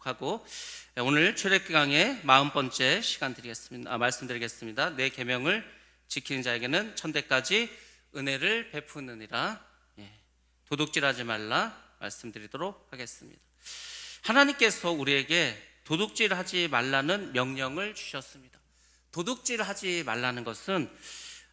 하고 오늘 출애굽기강의 40번째 시간 말씀드리겠습니다. 내 계명을 지키는 자에게는 천대까지 은혜를 베푸느니라. 도둑질하지 말라 말씀드리도록 하겠습니다. 하나님께서 우리에게 도둑질하지 말라는 명령을 주셨습니다. 도둑질하지 말라는 것은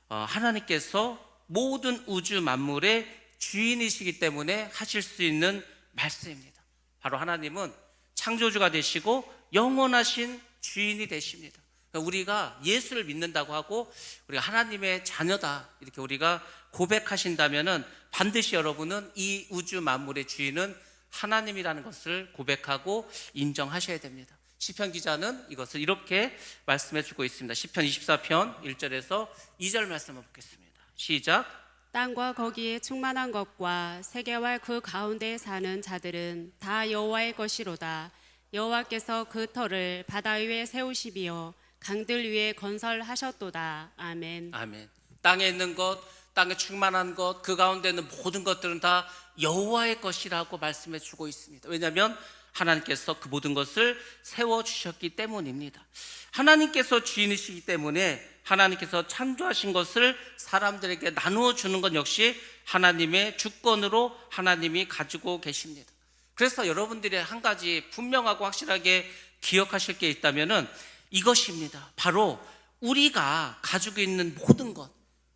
하나님께서 모든 우주 만물의 주인이시기 때문에 하실 수 있는 말씀입니다. 바로 하나님은 창조주가 되시고 영원하신 주인이 되십니다. 우리가 예수를 믿는다고 하고 우리가 하나님의 자녀다 이렇게 우리가 고백하신다면은 반드시 여러분은 이 우주 만물의 주인은 하나님이라는 것을 고백하고 인정하셔야 됩니다. 시편 기자는 이것을 이렇게 말씀해 주고 있습니다. 시편 24편 1절에서 2절 말씀을 보겠습니다. 시작. 땅과 거기에 충만한 것과 세계와 그 가운데에 사는 자들은 다 여호와의 것이로다. 여호와께서 그 터를 바다 위에 세우시비어 강들 위에 건설하셨도다. 아멘. 아멘. 땅에 있는 것, 땅에 충만한 것, 그 가운데 있는 모든 것들은 다 여호와의 것이라고 말씀해 주고 있습니다. 왜냐하면 하나님께서 그 모든 것을 세워주셨기 때문입니다. 하나님께서 주인이시기 때문에 하나님께서 창조하신 것을 사람들에게 나누어 주는 것 역시 하나님의 주권으로 하나님이 가지고 계십니다. 그래서 여러분들이 한 가지 분명하고 확실하게 기억하실 게 있다면은 이것입니다. 바로 우리가 가지고 있는 모든 것,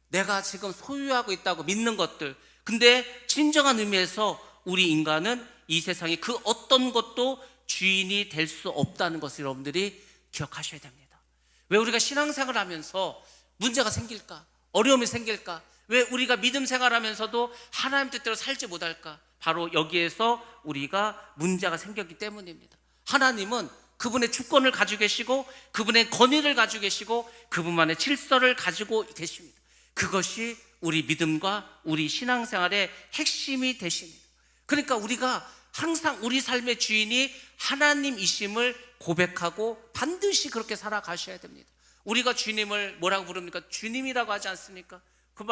내가 지금 소유하고 있다고 믿는 것들, 근데 진정한 의미에서 우리 인간은 이 세상에 그 어떤 것도 주인이 될 수 없다는 것을 여러분들이 기억하셔야 됩니다. 왜 우리가 신앙생활을 하면서 문제가 생길까? 어려움이 생길까? 왜 우리가 믿음 생활하면서도 하나님 뜻대로 살지 못할까? 바로 여기에서 우리가 문제가 생겼기 때문입니다. 하나님은 그분의 주권을 가지고 계시고 그분의 권위를 가지고 계시고 그분만의 질서를 가지고 계십니다. 그것이 우리 믿음과 우리 신앙생활의 핵심이 되십니다. 그러니까 우리가 항상 우리 삶의 주인이 하나님이심을 고백하고 반드시 그렇게 살아가셔야 됩니다. 우리가 주님을 뭐라고 부릅니까? 주님이라고 하지 않습니까?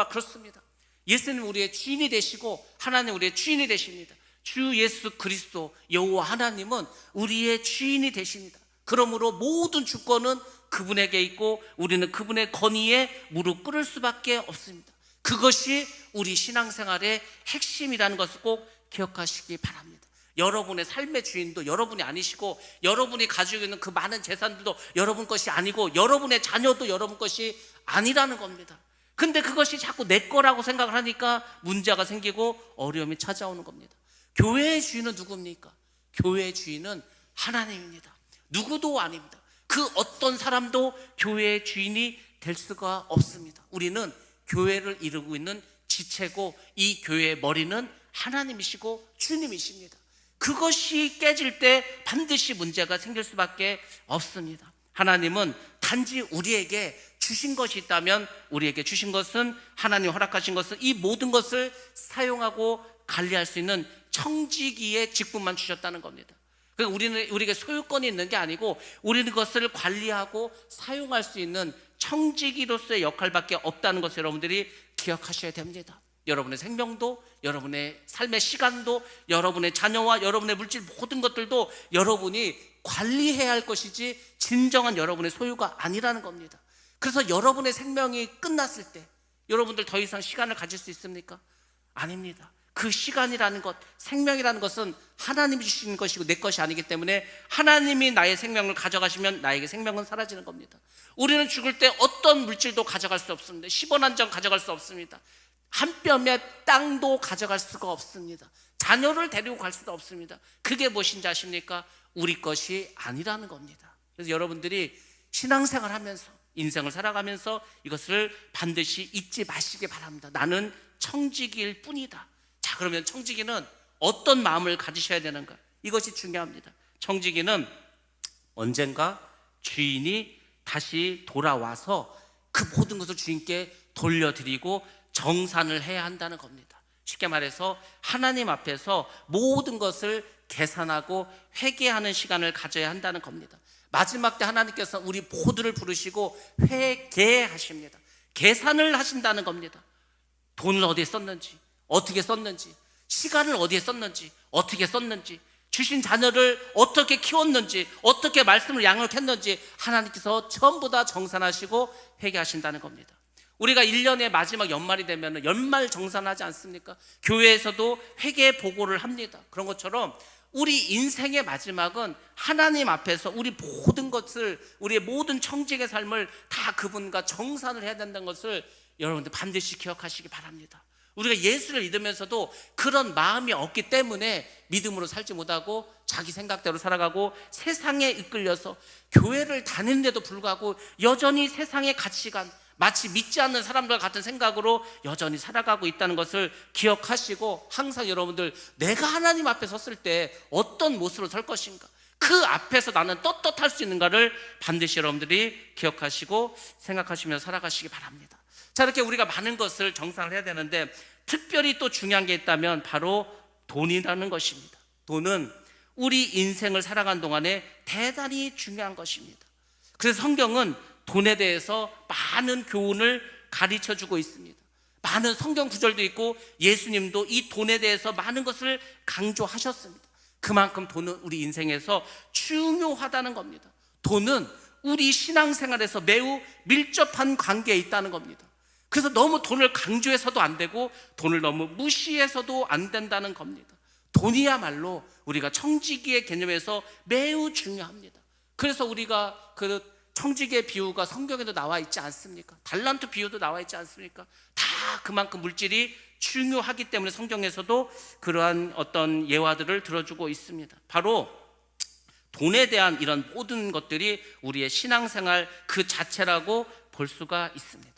그렇습니다. 예수님 우리의 주인이 되시고 하나님 우리의 주인이 되십니다. 주 예수 그리스도 여호와 하나님은 우리의 주인이 되십니다. 그러므로 모든 주권은 그분에게 있고 우리는 그분의 권위에 무릎 꿇을 수밖에 없습니다. 그것이 우리 신앙생활의 핵심이라는 것을 꼭 기억하시기 바랍니다. 여러분의 삶의 주인도 여러분이 아니시고 여러분이 가지고 있는 그 많은 재산들도 여러분 것이 아니고 여러분의 자녀도 여러분 것이 아니라는 겁니다. 근데 그것이 자꾸 내 거라고 생각을 하니까 문제가 생기고 어려움이 찾아오는 겁니다. 교회의 주인은 누굽니까? 교회의 주인은 하나님입니다. 누구도 아닙니다. 그 어떤 사람도 교회의 주인이 될 수가 없습니다. 우리는 교회를 이루고 있는 지체고 이 교회의 머리는 하나님이시고 주님이십니다. 그것이 깨질 때 반드시 문제가 생길 수밖에 없습니다. 하나님은 단지 우리에게 주신 것이 있다면 우리에게 주신 것은 하나님 허락하신 것은 이 모든 것을 사용하고 관리할 수 있는 청지기의 직분만 주셨다는 겁니다. 그러니까 우리에게 소유권이 있는 게 아니고 우리는 그것을 관리하고 사용할 수 있는 청지기로서의 역할밖에 없다는 것을 여러분들이 기억하셔야 됩니다. 여러분의 생명도 여러분의 삶의 시간도 여러분의 자녀와 여러분의 물질 모든 것들도 여러분이 관리해야 할 것이지 진정한 여러분의 소유가 아니라는 겁니다. 그래서 여러분의 생명이 끝났을 때 여러분들 더 이상 시간을 가질 수 있습니까? 아닙니다. 그 시간이라는 것, 생명이라는 것은 하나님이 주시는 것이고 내 것이 아니기 때문에 하나님이 나의 생명을 가져가시면 나에게 생명은 사라지는 겁니다. 우리는 죽을 때 어떤 물질도 가져갈 수 없습니다. 10원 한 장 가져갈 수 없습니다. 한 뼘의 땅도 가져갈 수가 없습니다. 자녀를 데리고 갈 수도 없습니다. 그게 무엇인지 아십니까? 우리 것이 아니라는 겁니다. 그래서 여러분들이 신앙생활 하면서 인생을 살아가면서 이것을 반드시 잊지 마시기 바랍니다. 나는 청지기일 뿐이다. 자, 그러면 청지기는 어떤 마음을 가지셔야 되는가? 이것이 중요합니다. 청지기는 언젠가 주인이 다시 돌아와서 그 모든 것을 주인께 돌려드리고 정산을 해야 한다는 겁니다. 쉽게 말해서 하나님 앞에서 모든 것을 계산하고 회개하는 시간을 가져야 한다는 겁니다. 마지막 때 하나님께서 우리 모두를 부르시고 회개하십니다. 계산을 하신다는 겁니다. 돈을 어디에 썼는지, 어떻게 썼는지, 시간을 어디에 썼는지, 어떻게 썼는지, 주신 자녀를 어떻게 키웠는지, 어떻게 말씀을 양육했는지 하나님께서 전부 다 정산하시고 회개하신다는 겁니다. 우리가 1년의 마지막 연말이 되면 연말 정산하지 않습니까? 교회에서도 회개 보고를 합니다. 그런 것처럼 우리 인생의 마지막은 하나님 앞에서 우리 모든 것을, 우리의 모든 청직의 삶을 다 그분과 정산을 해야 된다는 것을 여러분들 반드시 기억하시기 바랍니다. 우리가 예수를 믿으면서도 그런 마음이 없기 때문에 믿음으로 살지 못하고 자기 생각대로 살아가고 세상에 이끌려서 교회를 다니는데도 불구하고 여전히 세상의 가치관, 마치 믿지 않는 사람들 같은 생각으로 여전히 살아가고 있다는 것을 기억하시고, 항상 여러분들 내가 하나님 앞에 섰을 때 어떤 모습으로 설 것인가, 그 앞에서 나는 떳떳할 수 있는가를 반드시 여러분들이 기억하시고 생각하시면서 살아가시기 바랍니다. 자, 이렇게 우리가 많은 것을 정산을 해야 되는데 특별히 또 중요한 게 있다면 바로 돈이라는 것입니다. 돈은 우리 인생을 살아가는 동안에 대단히 중요한 것입니다. 그래서 성경은 돈에 대해서 많은 교훈을 가르쳐주고 있습니다. 많은 성경 구절도 있고 예수님도 이 돈에 대해서 많은 것을 강조하셨습니다. 그만큼 돈은 우리 인생에서 중요하다는 겁니다. 돈은 우리 신앙생활에서 매우 밀접한 관계에 있다는 겁니다. 그래서 너무 돈을 강조해서도 안 되고 돈을 너무 무시해서도 안 된다는 겁니다. 돈이야말로 우리가 청지기의 개념에서 매우 중요합니다. 그래서 우리가 그 청지기의 비유가 성경에도 나와 있지 않습니까? 달란트 비유도 나와 있지 않습니까? 다 그만큼 물질이 중요하기 때문에 성경에서도 그러한 어떤 예화들을 들어주고 있습니다. 바로 돈에 대한 이런 모든 것들이 우리의 신앙생활 그 자체라고 볼 수가 있습니다.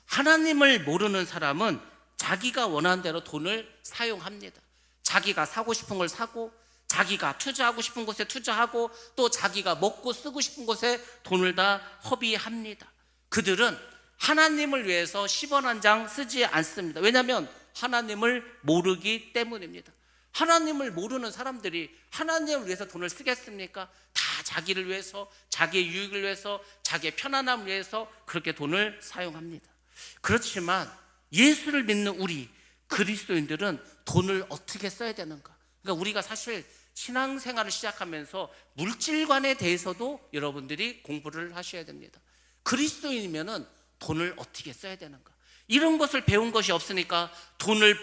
하나님을 모르는 사람은 자기가 원하는 대로 돈을 사용합니다. 자기가 사고 싶은 걸 사고, 자기가 투자하고 싶은 곳에 투자하고, 또 자기가 먹고 쓰고 싶은 곳에 돈을 다 허비합니다. 그들은 하나님을 위해서 10원 한 장 쓰지 않습니다. 왜냐하면 하나님을 모르기 때문입니다. 하나님을 모르는 사람들이 하나님을 위해서 돈을 쓰겠습니까? 다 자기를 위해서, 자기의 유익을 위해서, 자기의 편안함을 위해서 그렇게 돈을 사용합니다. 그렇지만 예수를 믿는 우리 그리스도인들은 돈을 어떻게 써야 되는가? 그러니까 우리가 사실 신앙생활을 시작하면서 물질관에 대해서도 여러분들이 공부를 하셔야 됩니다. 그리스도인이면은 돈을 어떻게 써야 되는가? 이런 것을 배운 것이 없으니까 돈을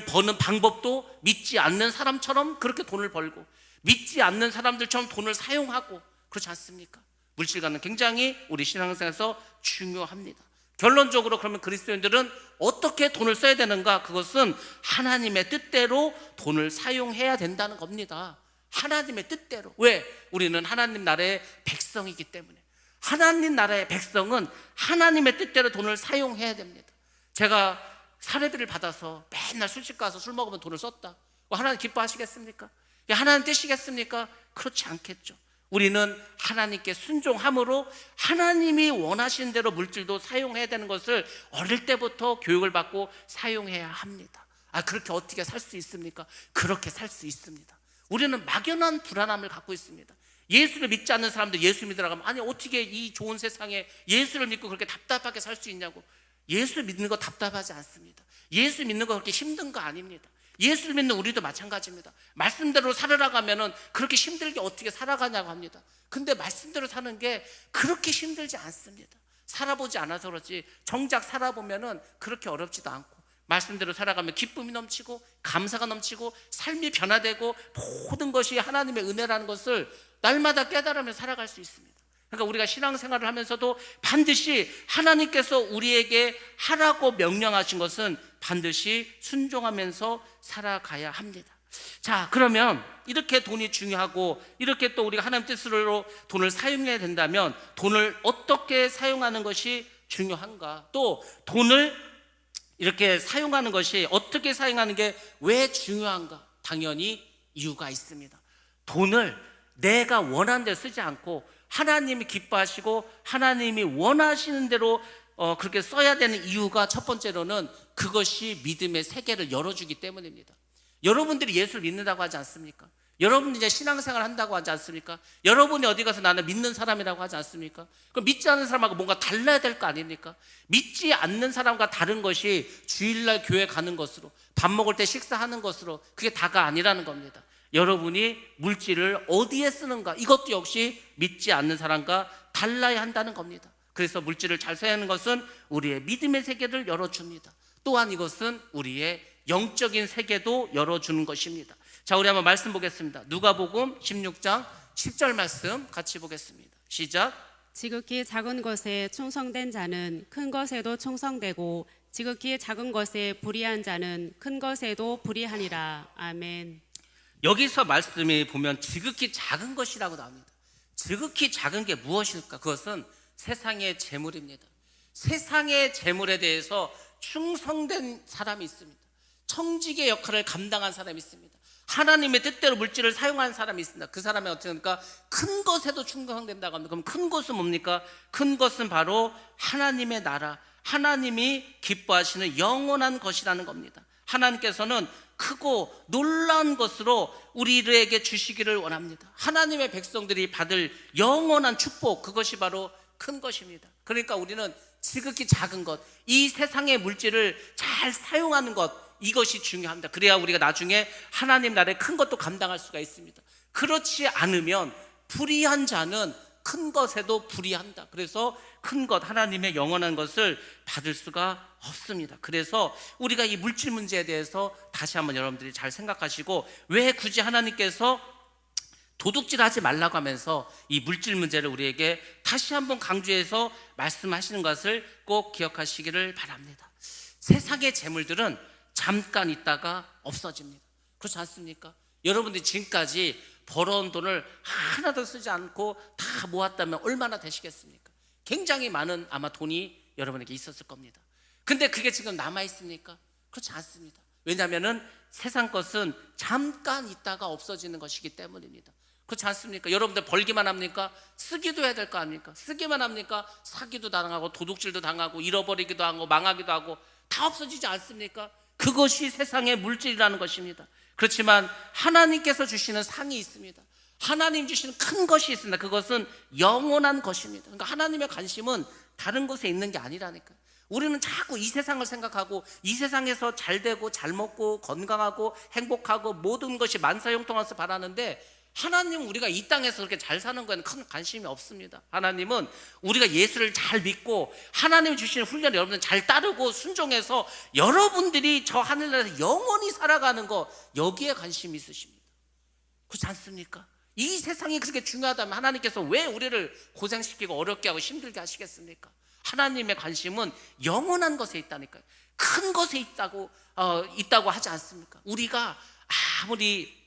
버는 방법도 믿지 않는 사람처럼 그렇게 돈을 벌고, 믿지 않는 사람들처럼 돈을 사용하고, 그렇지 않습니까? 물질관은 굉장히 우리 신앙생활에서 중요합니다. 결론적으로 그러면 그리스도인들은 어떻게 돈을 써야 되는가? 그것은 하나님의 뜻대로 돈을 사용해야 된다는 겁니다. 하나님의 뜻대로. 왜? 우리는 하나님 나라의 백성이기 때문에. 하나님 나라의 백성은 하나님의 뜻대로 돈을 사용해야 됩니다. 제가 사례비를 받아서 맨날 술집 가서 술 먹으면 돈을 썼다, 하나님 기뻐하시겠습니까? 하나님 뜻이겠습니까? 그렇지 않겠죠. 우리는 하나님께 순종함으로 하나님이 원하시는 대로 물질도 사용해야 되는 것을 어릴 때부터 교육을 받고 사용해야 합니다. 그렇게 어떻게 살 수 있습니까? 그렇게 살 수 있습니다. 우리는 막연한 불안함을 갖고 있습니다. 예수를 믿지 않는 사람들 예수 믿으라고 하면, 아니 어떻게 이 좋은 세상에 예수를 믿고 그렇게 답답하게 살 수 있냐고. 예수 믿는 거 답답하지 않습니다. 예수 믿는 거 그렇게 힘든 거 아닙니다. 예수를 믿는 우리도 마찬가지입니다. 말씀대로 살으라고 하면은 그렇게 힘들게 어떻게 살아가냐고 합니다. 근데 말씀대로 사는 게 그렇게 힘들지 않습니다. 살아보지 않아서 그렇지 정작 살아보면은 그렇게 어렵지도 않고, 말씀대로 살아가면 기쁨이 넘치고 감사가 넘치고 삶이 변화되고 모든 것이 하나님의 은혜라는 것을 날마다 깨달으며 살아갈 수 있습니다. 그러니까 우리가 신앙생활을 하면서도 반드시 하나님께서 우리에게 하라고 명령하신 것은 반드시 순종하면서 살아가야 합니다. 자, 그러면 이렇게 돈이 중요하고 이렇게 또 우리가 하나님 뜻으로 돈을 사용해야 된다면 돈을 어떻게 사용하는 것이 중요한가? 또 돈을 이렇게 사용하는 것이 어떻게 사용하는 게 왜 중요한가? 당연히 이유가 있습니다. 돈을 내가 원하는 대로 쓰지 않고 하나님이 기뻐하시고 하나님이 원하시는 대로 그렇게 써야 되는 이유가 첫 번째로는 그것이 믿음의 세계를 열어주기 때문입니다. 여러분들이 예수를 믿는다고 하지 않습니까? 여러분이 이제 신앙생활 한다고 하지 않습니까? 여러분이 어디 가서 나는 믿는 사람이라고 하지 않습니까? 그럼 믿지 않는 사람하고 뭔가 달라야 될 거 아닙니까? 믿지 않는 사람과 다른 것이 주일날 교회 가는 것으로, 밥 먹을 때 식사하는 것으로, 그게 다가 아니라는 겁니다. 여러분이 물질을 어디에 쓰는가, 이것도 역시 믿지 않는 사람과 달라야 한다는 겁니다. 그래서 물질을 잘 써야 하는 것은 우리의 믿음의 세계를 열어줍니다. 또한 이것은 우리의 영적인 세계도 열어주는 것입니다. 자, 우리 한번 말씀 보겠습니다. 누가복음 16장 10절 말씀 같이 보겠습니다. 시작. 지극히 작은 것에 충성된 자는 큰 것에도 충성되고 지극히 작은 것에 불의한 자는 큰 것에도 불의하니라. 아멘. 여기서 말씀이 보면 지극히 작은 것이라고 나옵니다. 지극히 작은 게 무엇일까? 그것은 세상의 재물입니다. 세상의 재물에 대해서 충성된 사람이 있습니다. 청지기의 역할을 감당한 사람이 있습니다. 하나님의 뜻대로 물질을 사용하는 사람이 있습니다. 그 사람이 어떻게 합니까? 큰 것에도 충성된다고 합니다. 그럼 큰 것은 뭡니까? 큰 것은 바로 하나님의 나라, 하나님이 기뻐하시는 영원한 것이라는 겁니다. 하나님께서는 크고 놀라운 것으로 우리에게 주시기를 원합니다. 하나님의 백성들이 받을 영원한 축복, 그것이 바로 큰 것입니다. 그러니까 우리는 지극히 작은 것, 이 세상의 물질을 잘 사용하는 것, 이것이 중요합니다. 그래야 우리가 나중에 하나님 나라의 큰 것도 감당할 수가 있습니다. 그렇지 않으면 불의한 자는 큰 것에도 불의한다. 그래서 큰 것, 하나님의 영원한 것을 받을 수가 없습니다. 그래서 우리가 이 물질 문제에 대해서 다시 한번 여러분들이 잘 생각하시고, 왜 굳이 하나님께서 도둑질하지 말라고 하면서 이 물질 문제를 우리에게 다시 한번 강조해서 말씀하시는 것을 꼭 기억하시기를 바랍니다. 세상의 재물들은 잠깐 있다가 없어집니다. 그렇지 않습니까? 여러분들이 지금까지 벌어온 돈을 하나도 쓰지 않고 다 모았다면 얼마나 되시겠습니까? 굉장히 많은 아마 돈이 여러분에게 있었을 겁니다. 근데 그게 지금 남아 있습니까? 그렇지 않습니다. 왜냐하면 세상 것은 잠깐 있다가 없어지는 것이기 때문입니다. 그렇지 않습니까? 여러분들 벌기만 합니까? 쓰기도 해야 될 거 아닙니까? 쓰기만 합니까? 사기도 당하고 도둑질도 당하고 잃어버리기도 하고 망하기도 하고 다 없어지지 않습니까? 그것이 세상의 물질이라는 것입니다. 그렇지만 하나님께서 주시는 상이 있습니다. 하나님 주시는 큰 것이 있습니다. 그것은 영원한 것입니다. 그러니까 하나님의 관심은 다른 곳에 있는 게 아니라니까요. 우리는 자꾸 이 세상을 생각하고 이 세상에서 잘 되고 잘 먹고 건강하고 행복하고 모든 것이 만사형통하면서 바라는데, 하나님은 우리가 이 땅에서 그렇게 잘 사는 거에는 큰 관심이 없습니다. 하나님은 우리가 예수를 잘 믿고 하나님이 주시는 훈련을 여러분들 잘 따르고 순종해서 여러분들이 저 하늘나라에서 영원히 살아가는 거, 여기에 관심이 있으십니다. 그렇지 않습니까? 이 세상이 그렇게 중요하다면 하나님께서 왜 우리를 고생시키고 어렵게 하고 힘들게 하시겠습니까? 하나님의 관심은 영원한 것에 있다니까요. 큰 것에 있다고 하지 않습니까? 우리가 아무리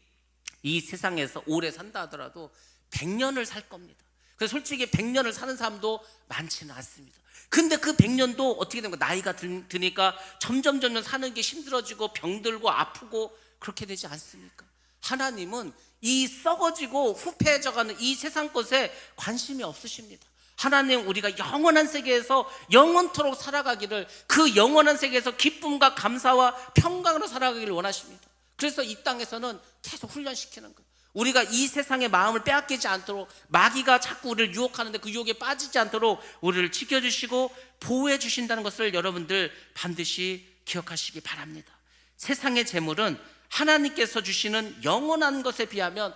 이 세상에서 오래 산다 하더라도 100년을 살 겁니다. 그래서 솔직히 100년을 사는 사람도 많지는 않습니다. 근데 그 100년도 어떻게 된 거예요? 나이가 드니까 점점 사는 게 힘들어지고 병들고 아프고 그렇게 되지 않습니까? 하나님은 이 썩어지고 후패해져가는 이 세상 것에 관심이 없으십니다. 하나님 우리가 영원한 세계에서 영원토록 살아가기를, 그 영원한 세계에서 기쁨과 감사와 평강으로 살아가기를 원하십니다. 그래서 이 땅에서는 계속 훈련시키는 거예요. 우리가 이 세상의 마음을 빼앗기지 않도록, 마귀가 자꾸 우리를 유혹하는데 그 유혹에 빠지지 않도록 우리를 지켜주시고 보호해 주신다는 것을 여러분들 반드시 기억하시기 바랍니다. 세상의 재물은 하나님께서 주시는 영원한 것에 비하면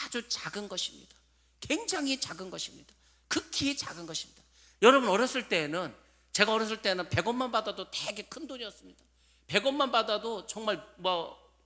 아주 작은 것입니다. 굉장히 작은 것입니다. 극히 작은 것입니다. 여러분 제가 어렸을 때는 100원만 받아도 되게 큰 돈이었습니다. 100원만 받아도 정말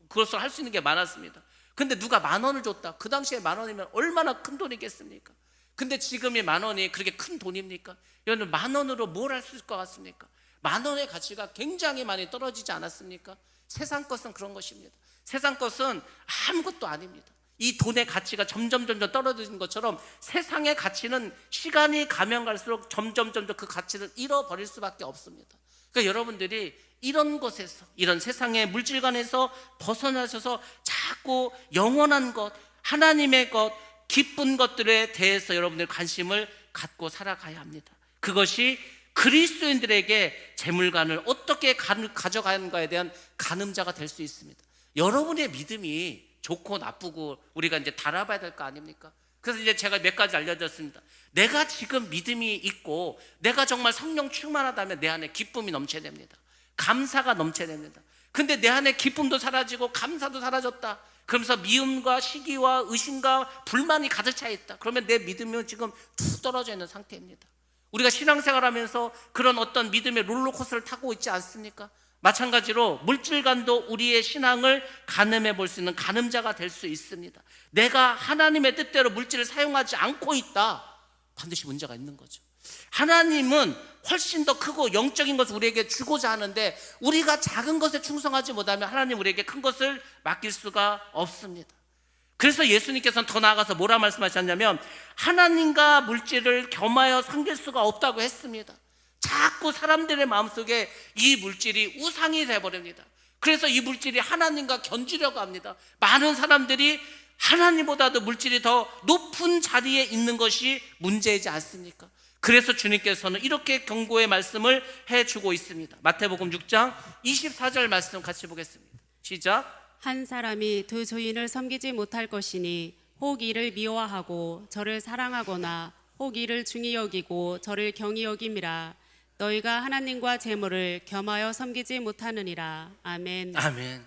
그것을 할 수 있는 게 많았습니다. 근데 누가 10,000원을 줬다. 그 당시에 10,000원이면 얼마나 큰 돈이겠습니까? 근데 지금이 10,000원이 그렇게 큰 돈입니까? 여러분 10,000원으로 뭘 할 수 있을 것 같습니까? 10,000원의 가치가 굉장히 많이 떨어지지 않았습니까? 세상 것은 그런 것입니다. 세상 것은 아무것도 아닙니다. 이 돈의 가치가 점점 떨어지는 것처럼 세상의 가치는 시간이 가면 갈수록 점점 그 가치를 잃어버릴 수밖에 없습니다. 그러니까 여러분들이 이런 곳에서, 이런 세상의 물질관에서 벗어나셔서 자꾸 영원한 것, 하나님의 것, 기쁜 것들에 대해서 여러분들 관심을 갖고 살아가야 합니다. 그것이 그리스도인들에게 재물관을 어떻게 가져가는가에 대한 가늠자가 될 수 있습니다. 여러분의 믿음이 좋고 나쁘고 우리가 이제 달아봐야 될 거 아닙니까? 그래서 이제 제가 몇 가지 알려드렸습니다. 내가 지금 믿음이 있고 내가 정말 성령 충만하다면 내 안에 기쁨이 넘쳐야 됩니다. 감사가 넘쳐야 됩니다. 근데 내 안에 기쁨도 사라지고 감사도 사라졌다. 그러면서 미움과 시기와 의심과 불만이 가득 차 있다. 그러면 내 믿음은 지금 툭 떨어져 있는 상태입니다. 우리가 신앙생활하면서 그런 어떤 믿음의 롤러코스터를 타고 있지 않습니까? 마찬가지로 물질관도 우리의 신앙을 가늠해 볼 수 있는 가늠자가 될 수 있습니다. 내가 하나님의 뜻대로 물질을 사용하지 않고 있다, 반드시 문제가 있는 거죠. 하나님은 훨씬 더 크고 영적인 것을 우리에게 주고자 하는데 우리가 작은 것에 충성하지 못하면 하나님 우리에게 큰 것을 맡길 수가 없습니다. 그래서 예수님께서는 더 나아가서 뭐라 말씀하셨냐면 하나님과 물질을 겸하여 섬길 수가 없다고 했습니다. 자꾸 사람들의 마음속에 이 물질이 우상이 돼버립니다. 그래서 이 물질이 하나님과 견주려고 합니다. 많은 사람들이 하나님보다도 물질이 더 높은 자리에 있는 것이 문제이지 않습니까? 그래서 주님께서는 이렇게 경고의 말씀을 해주고 있습니다. 마태복음 6장 24절 말씀 같이 보겠습니다. 시작. 한 사람이 두 주인을 섬기지 못할 것이니 혹 이를 미워하고 저를 사랑하거나 혹 이를 중히 여기고 저를 경히 여김이라. 너희가 하나님과 재물을 겸하여 섬기지 못하느니라. 아멘. 아멘.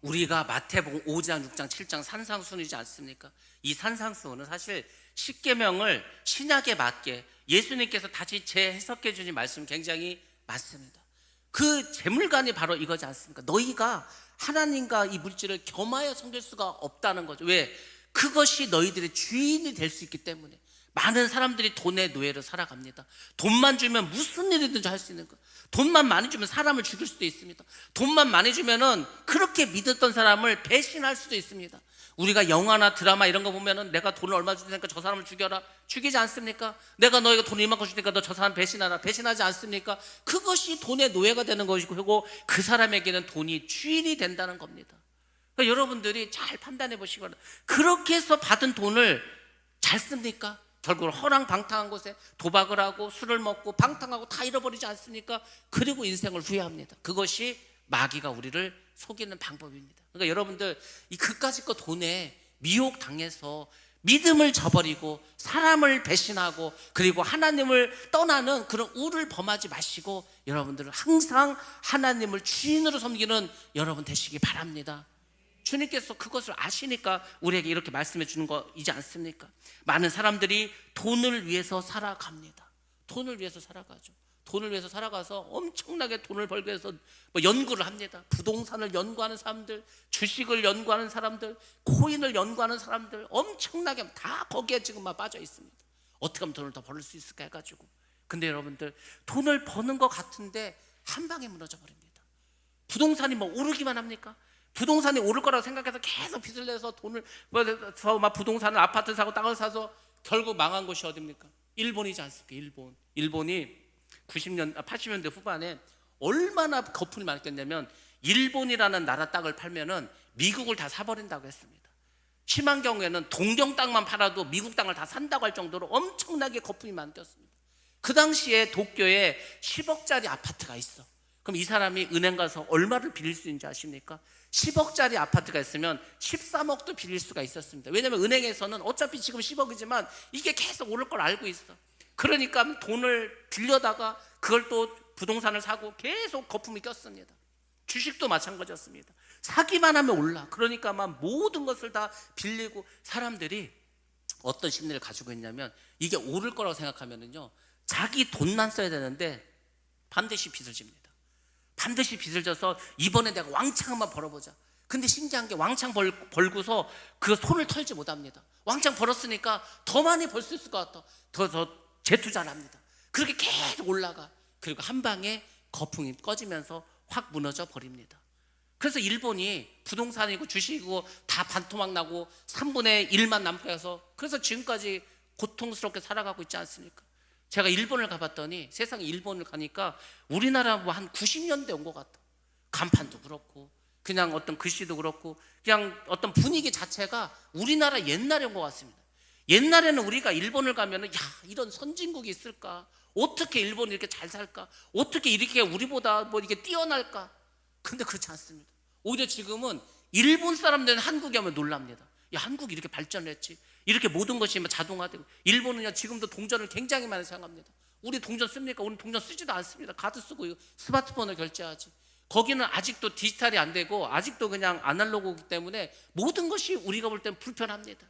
우리가 마태복음 5장, 6장, 7장 산상순이지 않습니까? 이 산상순은 사실 십계명을 신약에 맞게 예수님께서 다시 재해석해 주신 말씀 굉장히 맞습니다. 그 재물관이 바로 이거지 않습니까? 너희가 하나님과 이 물질을 겸하여 섬길 수가 없다는 거죠. 왜? 그것이 너희들의 주인이 될 수 있기 때문에. 많은 사람들이 돈의 노예로 살아갑니다. 돈만 주면 무슨 일이든지 할 수 있는 거. 돈만 많이 주면 사람을 죽일 수도 있습니다. 돈만 많이 주면은 그렇게 믿었던 사람을 배신할 수도 있습니다. 우리가 영화나 드라마 이런 거 보면은 내가 돈을 얼마 주니까 저 사람을 죽여라, 죽이지 않습니까? 내가 너희가 돈을 이만큼 주니까 너 저 사람 배신하라, 배신하지 않습니까? 그것이 돈의 노예가 되는 것이고 그 사람에게는 돈이 주인이 된다는 겁니다. 그러니까 여러분들이 잘 판단해 보시기 바랍니다. 그렇게 해서 받은 돈을 잘 씁니까? 결국 허랑방탕한 곳에 도박을 하고 술을 먹고 방탕하고 다 잃어버리지 않습니까? 그리고 인생을 후회합니다. 그것이 마귀가 우리를 속이는 방법입니다. 그러니까 여러분들 이 그까짓 돈에 미혹당해서 믿음을 저버리고 사람을 배신하고 그리고 하나님을 떠나는 그런 우를 범하지 마시고 여러분들은 항상 하나님을 주인으로 섬기는 여러분 되시기 바랍니다. 주님께서 그것을 아시니까 우리에게 이렇게 말씀해 주는 거이지 않습니까? 많은 사람들이 돈을 위해서 살아갑니다. 돈을 위해서 살아가죠. 돈을 위해서 살아가서 엄청나게 돈을 벌기 위해서 연구를 합니다. 부동산을 연구하는 사람들, 주식을 연구하는 사람들, 코인을 연구하는 사람들 엄청나게 다 거기에 지금 막 빠져 있습니다. 어떻게 하면 돈을 더 벌 수 있을까 해가지고. 근데 여러분들 돈을 버는 것 같은데 한 방에 무너져 버립니다. 부동산이 뭐 오르기만 합니까? 부동산이 오를 거라고 생각해서 계속 빚을 내서 돈을 벌어서 막 부동산을 아파트 사고 땅을 사서 결국 망한 곳이 어딥니까? 일본이지 않습니까? 일본이 80년대 후반에 얼마나 거품이 많았겠냐면 일본이라는 나라 땅을 팔면은 미국을 다 사버린다고 했습니다. 심한 경우에는 동경 땅만 팔아도 미국 땅을 다 산다고 할 정도로 엄청나게 거품이 많았습니다. 그 당시에 도쿄에 10억짜리 아파트가 있어. 그럼 이 사람이 은행 가서 얼마를 빌릴 수 있는지 아십니까? 10억짜리 아파트가 있으면 13억도 빌릴 수가 있었습니다. 왜냐하면 은행에서는 어차피 지금 10억이지만 이게 계속 오를 걸 알고 있어. 그러니까 돈을 빌려다가 그걸 또 부동산을 사고 계속 거품이 꼈습니다. 주식도 마찬가지였습니다. 사기만 하면 올라. 그러니까 막 모든 것을 다 빌리고 사람들이 어떤 심리를 가지고 있냐면 이게 오를 거라고 생각하면은요 자기 돈만 써야 되는데 반드시 빚을 집니다. 반드시 빚을 져서 이번에 내가 왕창 한번 벌어보자. 근데 신기한 게 왕창 벌고서 그 손을 털지 못합니다. 왕창 벌었으니까 더 많이 벌 수 있을 것 같아. 더 재투자를 합니다. 그렇게 계속 올라가. 그리고 한 방에 거품이 꺼지면서 확 무너져 버립니다. 그래서 일본이 부동산이고 주식이고 다 반토막 나고 3분의 1만 남고 해서 그래서 지금까지 고통스럽게 살아가고 있지 않습니까? 제가 일본을 가봤더니 세상에 일본을 가니까 우리나라 뭐 한 90년대 온 것 같아. 간판도 그렇고 그냥 어떤 글씨도 그렇고 그냥 어떤 분위기 자체가 우리나라 옛날에 온 것 같습니다. 옛날에는 우리가 일본을 가면은 야 이런 선진국이 있을까? 어떻게 일본이 이렇게 잘 살까? 어떻게 이렇게 우리보다 뭐 이게 뛰어날까? 근데 그렇지 않습니다. 오히려 지금은 일본 사람들은 한국에 오면 놀랍니다. 야 한국이 이렇게 발전했지? 이렇게 모든 것이 자동화되고 일본은요 지금도 동전을 굉장히 많이 사용합니다. 우리 동전 씁니까? 우리 동전 쓰지도 않습니다. 카드 쓰고 스마트폰을 결제하지. 거기는 아직도 디지털이 안 되고 아직도 그냥 아날로그이기 때문에 모든 것이 우리가 볼 때는 불편합니다.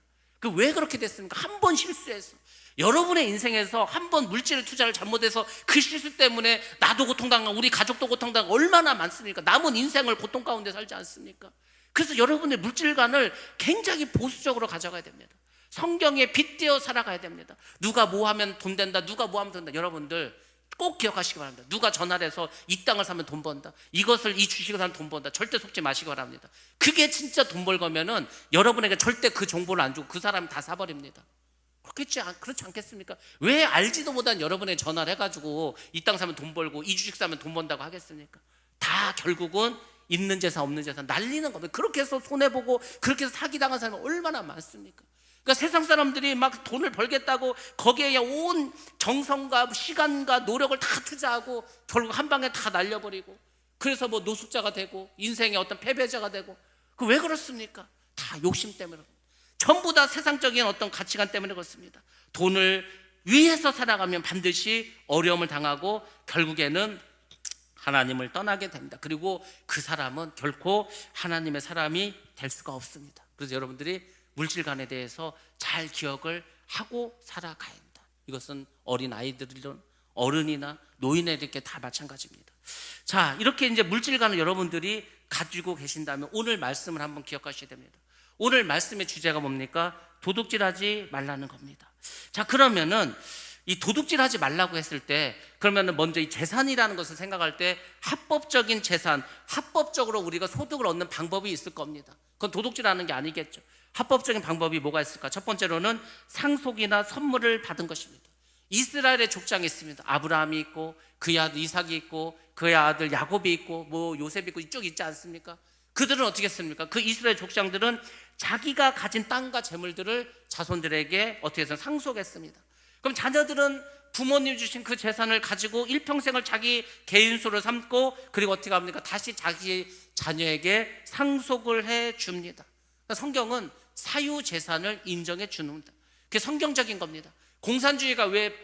왜 그렇게 됐습니까? 한 번 실수해서, 여러분의 인생에서 한 번 물질의 투자를 잘못해서 그 실수 때문에 나도 고통당하고 우리 가족도 고통당하고 얼마나 많습니까? 남은 인생을 고통 가운데 살지 않습니까? 그래서 여러분의 물질관을 굉장히 보수적으로 가져가야 됩니다. 성경에 빗대어 살아가야 됩니다. 누가 뭐 하면 돈 된다, 누가 뭐 하면 된다. 여러분들 꼭 기억하시기 바랍니다. 누가 전화를 해서 이 땅을 사면 돈 번다, 이것을, 이 주식을 사면 돈 번다, 절대 속지 마시기 바랍니다. 그게 진짜 돈 벌 거면은 여러분에게 절대 그 정보를 안 주고 그 사람이 다 사버립니다. 그렇지 않겠습니까? 왜 알지도 못한 여러분의 전화를 해가지고 이 땅 사면 돈 벌고 이 주식 사면 돈 번다고 하겠습니까? 다 결국은 있는 재산 없는 재산 날리는 겁니다. 그렇게 해서 손해보고 그렇게 해서 사기당한 사람이 얼마나 많습니까? 그러니까 세상 사람들이 막 돈을 벌겠다고 거기에 온 정성과 시간과 노력을 다 투자하고 결국 한 방에 다 날려버리고, 그래서 뭐 노숙자가 되고 인생의 어떤 패배자가 되고. 왜 그렇습니까? 다 욕심 때문에, 전부 다 세상적인 어떤 가치관 때문에 그렇습니다. 돈을 위해서 살아가면 반드시 어려움을 당하고 결국에는 하나님을 떠나게 됩니다. 그리고 그 사람은 결코 하나님의 사람이 될 수가 없습니다. 그래서 여러분들이 물질관에 대해서 잘 기억을 하고 살아가야 합니다. 이것은 어린 아이들이든 어른이나 노인에게 다 마찬가지입니다. 자, 이렇게 이제 물질관을 여러분들이 가지고 계신다면 오늘 말씀을 한번 기억하셔야 됩니다. 오늘 말씀의 주제가 뭡니까? 도둑질하지 말라는 겁니다. 자, 그러면은 이 도둑질하지 말라고 했을 때, 그러면은 먼저 이 재산이라는 것을 생각할 때 합법적인 재산, 합법적으로 우리가 소득을 얻는 방법이 있을 겁니다. 그건 도둑질하는 게 아니겠죠. 합법적인 방법이 뭐가 있을까? 첫 번째로는 상속이나 선물을 받은 것입니다. 이스라엘의 족장이 있습니다. 아브라함이 있고 그의 아들 이삭이 있고 그의 아들 야곱이 있고 뭐 요셉이 있고 쭉 있지 않습니까? 그들은 어떻게 했습니까? 그 이스라엘 족장들은 자기가 가진 땅과 재물들을 자손들에게 어떻게 해서 상속했습니다. 그럼 자녀들은 부모님 주신 그 재산을 가지고 일평생을 자기 개인소로 삼고, 그리고 어떻게 합니까? 다시 자기 자녀에게 상속을 해 줍니다. 그러니까 성경은 사유재산을 인정해 주는, 그게 성경적인 겁니다. 공산주의가 왜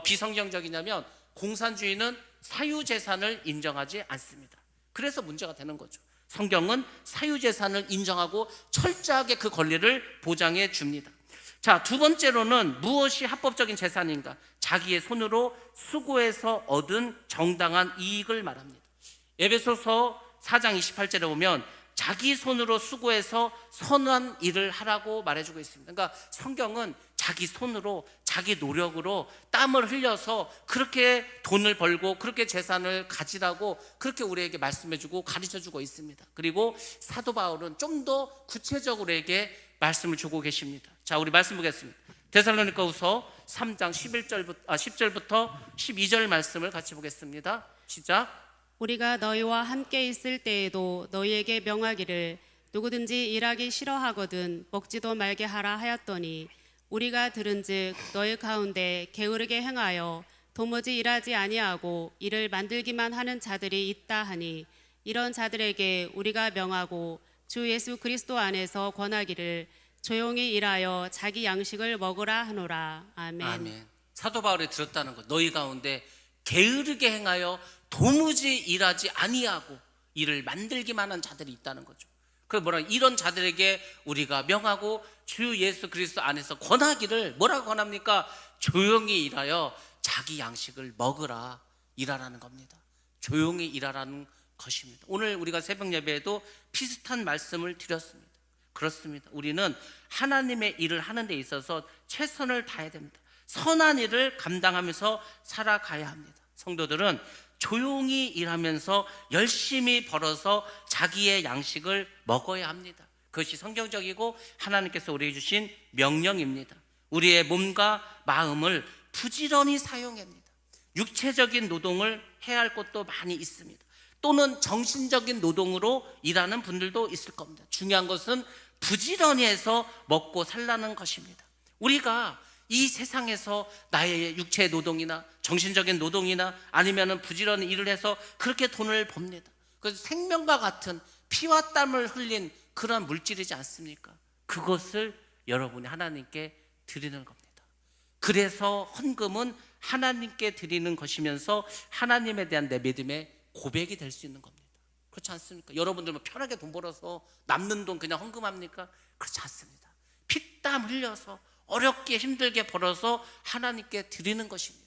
비성경적이냐면, 공산주의는 사유재산을 인정하지 않습니다. 그래서 문제가 되는 거죠. 성경은 사유재산을 인정하고 철저하게 그 권리를 보장해 줍니다. 자, 두 번째로는 무엇이 합법적인 재산인가? 자기의 손으로 수고해서 얻은 정당한 이익을 말합니다. 에베소서 4장 28절에 보면 자기 손으로 수고해서 선한 일을 하라고 말해주고 있습니다. 그러니까 성경은 자기 손으로, 자기 노력으로 땀을 흘려서 그렇게 돈을 벌고 그렇게 재산을 가지라고 그렇게 우리에게 말씀해주고 가르쳐주고 있습니다. 그리고 사도 바울은 좀 더 구체적으로에게 말씀을 주고 계십니다. 자, 우리 말씀 보겠습니다. 데살로니가후서 3장 10절부터 12절 말씀을 같이 보겠습니다. 시작. 우리가 너희와 함께 있을 때에도 너희에게 명하기를 누구든지 일하기 싫어하거든 먹지도 말게 하라 하였더니, 우리가 들은즉 너희 가운데 게으르게 행하여 도무지 일하지 아니하고 일을 만들기만 하는 자들이 있다 하니, 이런 자들에게 우리가 명하고 주 예수 그리스도 안에서 권하기를 조용히 일하여 자기 양식을 먹으라 하노라. 아멘. 아멘. 사도 바울이 들었다는 것, 너희 가운데 게으르게 행하여 도무지 일하지 아니하고 일을 만들기만 한 자들이 있다는 거죠. 그 이런 자들에게 우리가 명하고 주 예수 그리스도 안에서 권하기를, 뭐라고 권합니까? 조용히 일하여 자기 양식을 먹으라, 일하라는 겁니다. 조용히 일하라는 것입니다. 오늘 우리가 새벽 예배에도 비슷한 말씀을 드렸습니다. 그렇습니다. 우리는 하나님의 일을 하는 데 있어서 최선을 다해야 됩니다. 선한 일을 감당하면서 살아가야 합니다. 성도들은 조용히 일하면서 열심히 벌어서 자기의 양식을 먹어야 합니다. 그것이 성경적이고 하나님께서 우리에게 주신 명령입니다. 우리의 몸과 마음을 부지런히 사용해야 합니다. 육체적인 노동을 해야 할 것도 많이 있습니다. 또는 정신적인 노동으로 일하는 분들도 있을 겁니다. 중요한 것은 부지런히 해서 먹고 살라는 것입니다. 우리가 이 세상에서 나의 육체의 노동이나 정신적인 노동이나 아니면 부지런히 일을 해서 그렇게 돈을 법니다. 그래서 생명과 같은 피와 땀을 흘린 그런 물질이지 않습니까? 그것을 여러분이 하나님께 드리는 겁니다. 그래서 헌금은 하나님께 드리는 것이면서 하나님에 대한 내 믿음의 고백이 될 수 있는 겁니다. 그렇지 않습니까? 여러분들 뭐 편하게 돈 벌어서 남는 돈 그냥 헌금합니까? 그렇지 않습니다. 피땀 흘려서 어렵게 힘들게 벌어서 하나님께 드리는 것입니다.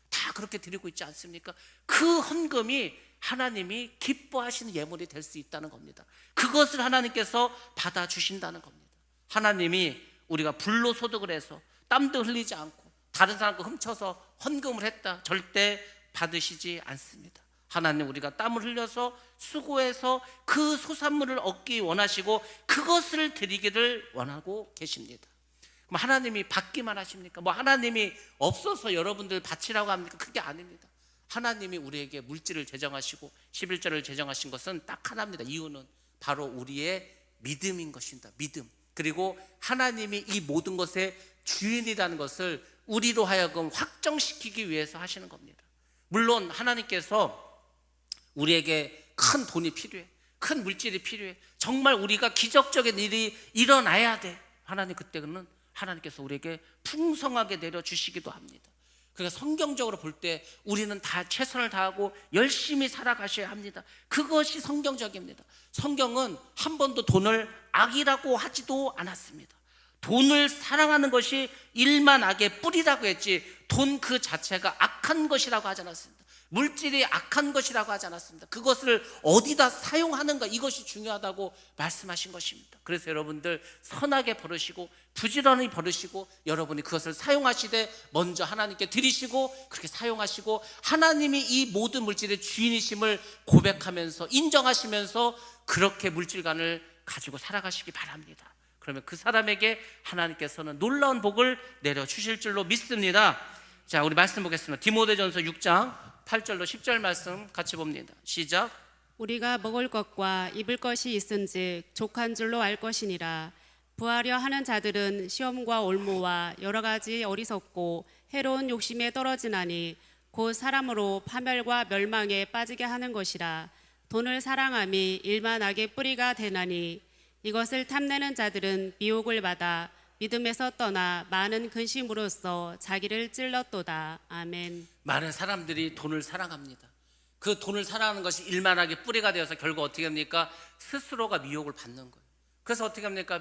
다 그렇게 드리고 있지 않습니까? 그 헌금이 하나님이 기뻐하시는 예물이 될 수 있다는 겁니다. 그것을 하나님께서 받아주신다는 겁니다. 하나님이 우리가 불로소득을 해서 땀도 흘리지 않고 다른 사람 거 훔쳐서 헌금을 했다, 절대 받으시지 않습니다. 하나님, 우리가 땀을 흘려서 수고해서 그 소산물을 얻기 원하시고 그것을 드리기를 원하고 계십니다. 그럼 하나님이 받기만 하십니까? 뭐 하나님이 없어서 여러분들 바치라고 합니까? 그게 아닙니다. 하나님이 우리에게 물질을 제정하시고 11조를 제정하신 것은 딱 하나입니다. 이유는 바로 우리의 믿음인 것입니다. 믿음. 그리고 하나님이 이 모든 것의 주인이라는 것을 우리로 하여금 확정시키기 위해서 하시는 겁니다. 물론 하나님께서 우리에게 큰 돈이 필요해, 큰 물질이 필요해, 정말 우리가 기적적인 일이 일어나야 돼. 하나님, 그때는 하나님께서 우리에게 풍성하게 내려주시기도 합니다. 그러니까 성경적으로 볼 때 우리는 다 최선을 다하고 열심히 살아가셔야 합니다. 그것이 성경적입니다. 성경은 한 번도 돈을 악이라고 하지도 않았습니다. 돈을 사랑하는 것이 일만 악의 뿌리라고 했지, 돈 그 자체가 악한 것이라고 하지 않았습니다. 물질이 악한 것이라고 하지 않았습니다. 그것을 어디다 사용하는가, 이것이 중요하다고 말씀하신 것입니다. 그래서 여러분들 선하게 버르시고 부지런히 버르시고 여러분이 그것을 사용하시되 먼저 하나님께 드리시고 그렇게 사용하시고 하나님이 이 모든 물질의 주인이심을 고백하면서 인정하시면서 그렇게 물질관을 가지고 살아가시기 바랍니다. 그러면 그 사람에게 하나님께서는 놀라운 복을 내려주실 줄로 믿습니다. 자, 우리 말씀 보겠습니다. 디모데전서 6장 8절로 10절 말씀 같이 봅니다. 시작. 우리가 먹을 것과 입을 것이 있은즉 족한 줄로 알 것이니라. 부하려 하는 자들은 시험과 올무와 여러 가지 어리석고 해로운 욕심에 떨어지나니 곧 사람으로 파멸과 멸망에 빠지게 하는 것이라. 돈을 사랑함이 일만 악의 뿌리가 되나니 이것을 탐내는 자들은 미혹을 받아 믿음에서 떠나 많은 근심으로써 자기를 찔렀도다. 아멘. 많은 사람들이 돈을 사랑합니다. 그 돈을 사랑하는 것이 일만하게 뿌리가 되어서 결국 어떻게 합니까? 스스로가 미혹을 받는 거예요. 그래서 어떻게 합니까?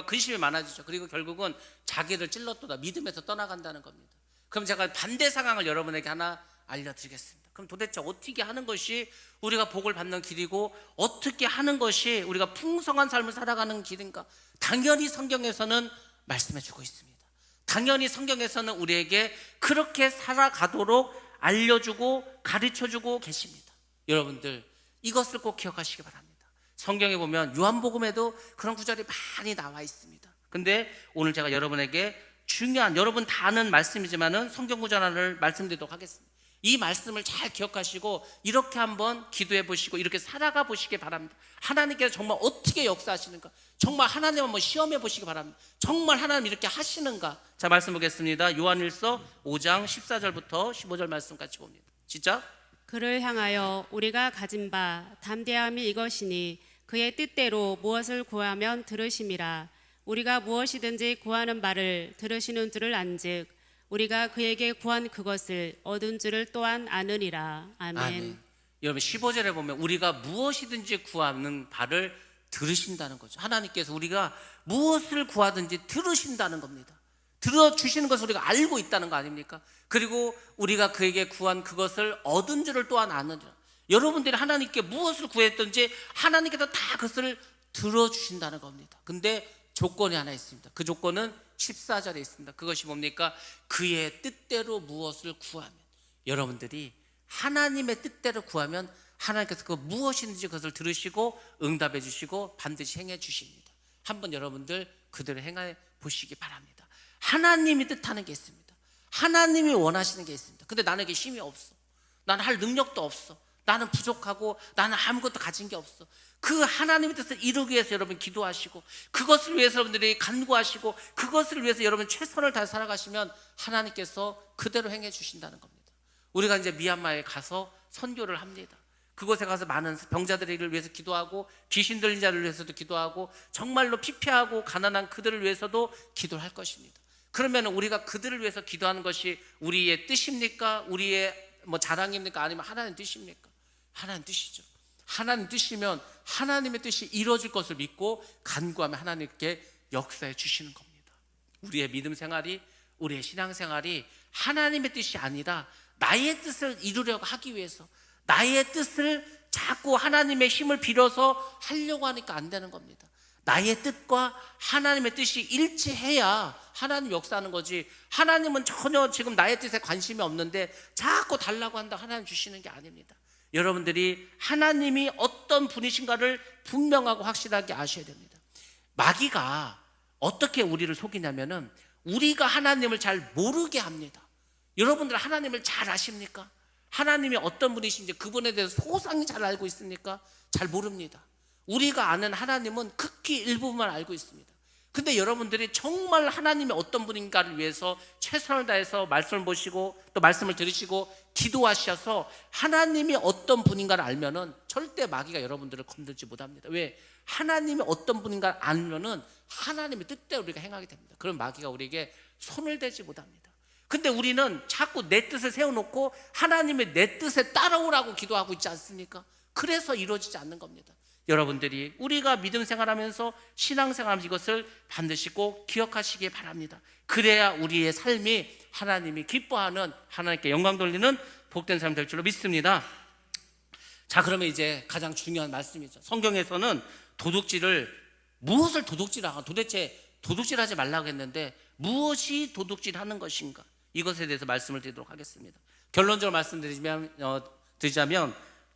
근심이 많아지죠. 그리고 결국은 자기를 찔렀도다, 믿음에서 떠나간다는 겁니다. 그럼 제가 반대 상황을 여러분에게 하나 알려드리겠습니다. 그럼 도대체 어떻게 하는 것이 우리가 복을 받는 길이고 어떻게 하는 것이 우리가 풍성한 삶을 살아가는 길인가? 당연히 성경에서는 말씀해 주고 있습니다. 당연히 성경에서는 우리에게 그렇게 살아가도록 알려주고 가르쳐주고 계십니다. 여러분들 이것을 꼭 기억하시기 바랍니다. 성경에 보면 요한복음에도 그런 구절이 많이 나와 있습니다. 근데 오늘 제가 여러분에게 중요한, 여러분 다 아는 말씀이지만은 성경 구절 하나를 말씀드리도록 하겠습니다. 이 말씀을 잘 기억하시고 이렇게 한번 기도해 보시고 이렇게 살아가 보시기 바랍니다. 하나님께서 정말 어떻게 역사하시는가, 정말 하나님 한번 시험해 보시기 바랍니다. 정말 하나님 이렇게 하시는가. 자, 말씀 보겠습니다. 요한일서 5장 14절부터 15절 말씀 같이 봅니다. 시작. 그를 향하여 우리가 가진 바 담대함이 이것이니 그의 뜻대로 무엇을 구하면 들으심이라. 우리가 무엇이든지 구하는 바를 들으시는 줄을 안즉 우리가 그에게 구한 그것을 얻은 줄을 또한 아느니라. 아멘. 아멘. 여러분 15절에 보면 우리가 무엇이든지 구하는 바를 들으신다는 거죠. 하나님께서 우리가 무엇을 구하든지 들으신다는 겁니다. 들어주시는 것을 우리가 알고 있다는 거 아닙니까? 그리고 우리가 그에게 구한 그것을 얻은 줄을 또한 아느니라. 여러분들이 하나님께 무엇을 구했든지 하나님께서 다 그것을 들어주신다는 겁니다. 근데 조건이 하나 있습니다. 그 조건은 14절에 있습니다. 그것이 뭡니까? 그의 뜻대로 무엇을 구하면, 여러분들이 하나님의 뜻대로 구하면 하나님께서 그 무엇인지 그것을 들으시고 응답해 주시고 반드시 행해 주십니다. 한번 여러분들 그대로 행해 보시기 바랍니다. 하나님이 뜻하는 게 있습니다. 하나님이 원하시는 게 있습니다. 근데 나는 힘이 없어. 나는 할 능력도 없어. 나는 부족하고 나는 아무것도 가진 게 없어. 그 하나님의 뜻을 이루기 위해서 여러분 기도하시고 그것을 위해서 여러분들이 간구하시고 그것을 위해서 여러분 최선을 다해 살아가시면 하나님께서 그대로 행해 주신다는 겁니다. 우리가 이제 미얀마에 가서 선교를 합니다. 그곳에 가서 많은 병자들을 위해서 기도하고 귀신 들린 자를 위해서도 기도하고 정말로 피폐하고 가난한 그들을 위해서도 기도를 할 것입니다. 그러면 우리가 그들을 위해서 기도하는 것이 우리의 뜻입니까? 우리의 자랑입니까? 아니면 하나님 뜻입니까? 하나님 뜻이죠. 하나님 뜻이면 하나님의 뜻이 이루어질 것을 믿고 간구하면 하나님께 역사해 주시는 겁니다. 우리의 믿음 생활이, 우리의 신앙 생활이 하나님의 뜻이 아니라 나의 뜻을 이루려고 하기 위해서, 나의 뜻을 자꾸 하나님의 힘을 빌어서 하려고 하니까 안 되는 겁니다. 나의 뜻과 하나님의 뜻이 일치해야 하나님 역사하는 거지, 하나님은 전혀 지금 나의 뜻에 관심이 없는데 자꾸 달라고 한다 하나님 주시는 게 아닙니다. 여러분들이 하나님이 어떤 분이신가를 분명하고 확실하게 아셔야 됩니다. 마귀가 어떻게 우리를 속이냐면은 우리가 하나님을 잘 모르게 합니다. 여러분들 하나님을 잘 아십니까? 하나님이 어떤 분이신지 그분에 대해서 소상히 잘 알고 있습니까? 잘 모릅니다. 우리가 아는 하나님은 극히 일부분만 알고 있습니다. 근데 여러분들이 정말 하나님이 어떤 분인가를 위해서 최선을 다해서 말씀을 보시고 또 말씀을 들으시고 기도하셔서 하나님이 어떤 분인가를 알면은 절대 마귀가 여러분들을 건들지 못합니다. 왜? 하나님이 어떤 분인가를 알면은 하나님의 뜻대로 우리가 행하게 됩니다. 그럼 마귀가 우리에게 손을 대지 못합니다. 근데 우리는 자꾸 내 뜻을 세워놓고 하나님의 내 뜻에 따라오라고 기도하고 있지 않습니까? 그래서 이루어지지 않는 겁니다. 여러분들이 우리가 믿음 생활하면서 신앙 생활하면서 이것을 반드시 꼭 기억하시기 바랍니다. 그래야 우리의 삶이 하나님이 기뻐하는, 하나님께 영광 돌리는 복된 삶 될 줄로 믿습니다. 자, 그러면 이제 가장 중요한 말씀이죠. 성경에서는 무엇을 도둑질하고, 도대체 도둑질하지 말라고 했는데 무엇이 도둑질하는 것인가, 이것에 대해서 말씀을 드리도록 하겠습니다. 결론적으로 말씀드리자면